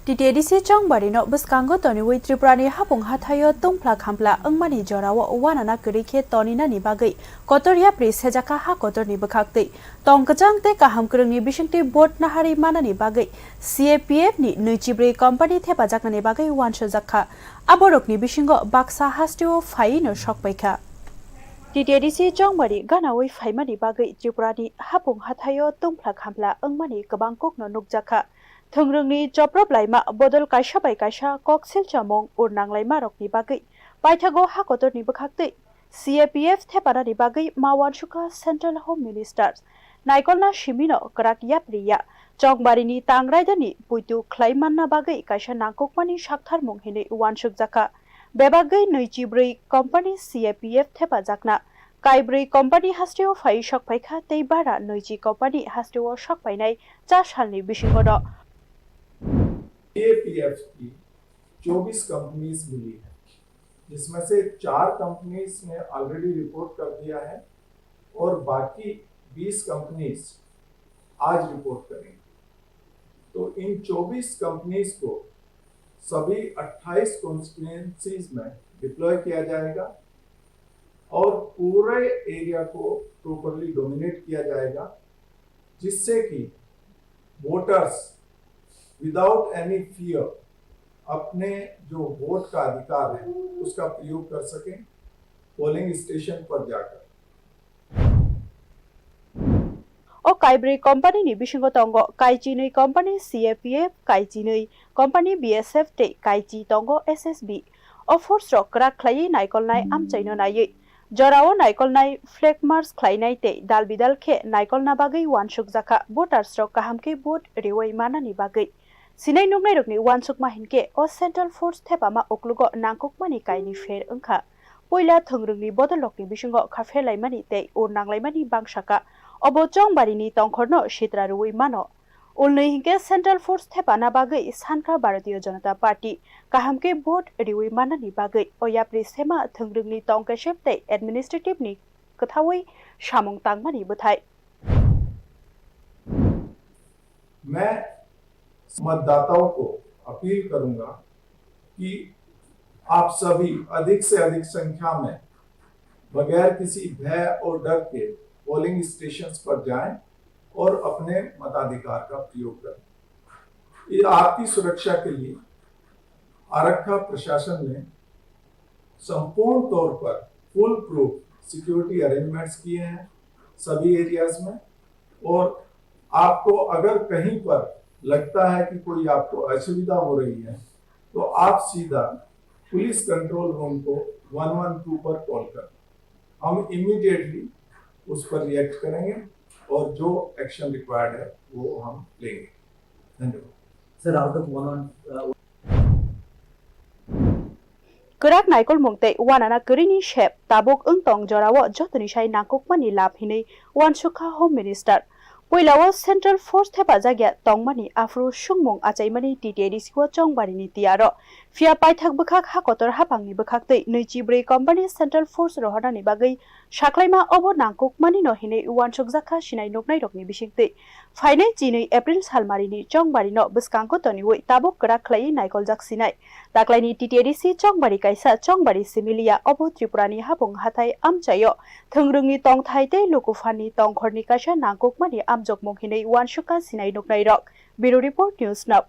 TTDC Chongbari no Buskango Tony with Tripura ni hapung hatayo Tungphwla khampwlani angmani jorawo wanana kurike Tony na ni bagai kotoria prisejaka ha kotor ni bakhakti tongkajang te kaham kurungni bisingti board na hari mana ni bagai CAPF ni nuichibre company thepajakna ni bagai wansukjakha aborok ni bisingo baksa hastio phai no shokpaikha TTDC Chongbari ganawai phaimani bagai Tripura ni hapung hatayo Tungphwla khampwlani angmani kabangkok no nukjakha Thungrungni joprop laima bodol kaisa bai kaisa koksil chamong urnang laima rokni bagai paithago hakotor ni bakhakti CAPF thepana ni bagai mawansukjakha Central Home Ministers naikolna shimino krak yapriya Chongbari ni tangraida ni puitu khlaimanna bagai kaisa nangkokmani sakthar monghine wansukjakha bebagai nuichibrei company CAPF thepajakna Kaibrei company hasteo phai shokpaikha teibara nuichi company hasteo shokpainai 4 सालनि बिसिङाव CAPF की 24 companies मिली है जिसमें से 4 companies ने already report कर दिया है और बाकी 20 कंपनीज आज रिपोर्ट करेंगी। तो इन 24 कंपनीज को सभी 28 कॉन्स्टिट्यूएंसीज में डिप्लॉय किया जाएगा और पूरे एरिया को प्रॉपरली डोमिनेट किया जाएगा जिससे कि वोटर्स विदाउट एनी फियर अपने जो वोट का अधिकार है उसका प्रयोग कर सकें पोलिंग स्टेशन पर जाकर O Kaibrei company ni bisingo tongo Kaichi nei company CAPF Kaichi nei company BSF te Kaichi tongo SSB o force rok krak khlai naikolnai amchaino nai jorao naikolnai flag march khlainai te dalbidal khe naikolna bagai wansukjakha voters rok kahamke vote rewai manani bagai Sinai nugnai rokni wansukma hinke o Central Force thepama oklugo nangkokmani kaini fer angkha poila thungrungni bodolokni bisingo khafelaimani te urnanglaimani bangsaka obo Chongbari ni tongkhorno shitra ruwi mano ulnei hinke Central Force thepana bagai sankha Bharatiya Janata Party kahamke vote riwi manani bagai oyapri sema thungrungni tongkeshep te administrative ni kathawai samong tangmani buthai मैं मतदाताओं को appeal करूंगा कि आप सभी अधिक से अधिक संख्या में बगैर किसी भय और डर के पोलिंग स्टेशंस पर जाएं और अपने मताधिकार का प्रयोग करें। ये आपकी सुरक्षा के लिए आरक्षा प्रशासन ने संपूर्ण तौर पर फुल प्रूफ सिक्योरिटी अरेंजमेंट्स किए हैं सभी एरियाज में और आपको अगर कहीं पर लगता है कि कोई आपको असुविधा हो रही है तो आप सीधा पुलिस कंट्रोल रूम को 112 पर कॉल करें हम इमीडिएटली उस पर रिएक्ट करेंगे और जो एक्शन रिक्वायर्ड है वो हम लेंगे धन्यवाद sir out of Kerak naikol mongte wanana kerini shep tabok engtong jorawo jotoni sai nangkokmani laphinei wansukjakha Home Minister Poilao Central Force thepajagya tongmani afro sungmong achaimani TTDC ko Chongbari ni tiaro fia paithak bukhak hakotor hapangni bukhakte nuichibrei company Central Force rohana ni bagai saklaima obo nangkokmani no hine wansukjakha sinai noknai rokni bisingte phainai chinei April salmari ni Chongbari no buskanko toni wei tabok krak khlai naikol jaksinai taklaini TTDC Chongbari kaisa Chongbari similia obo Tripura ni hapung hathai amchayo thungrungni tongthai te lukufani tongkhorni kaisa nangkokmani amjok monghinei wansukjakha sinai noknai rok Bureau Report News Now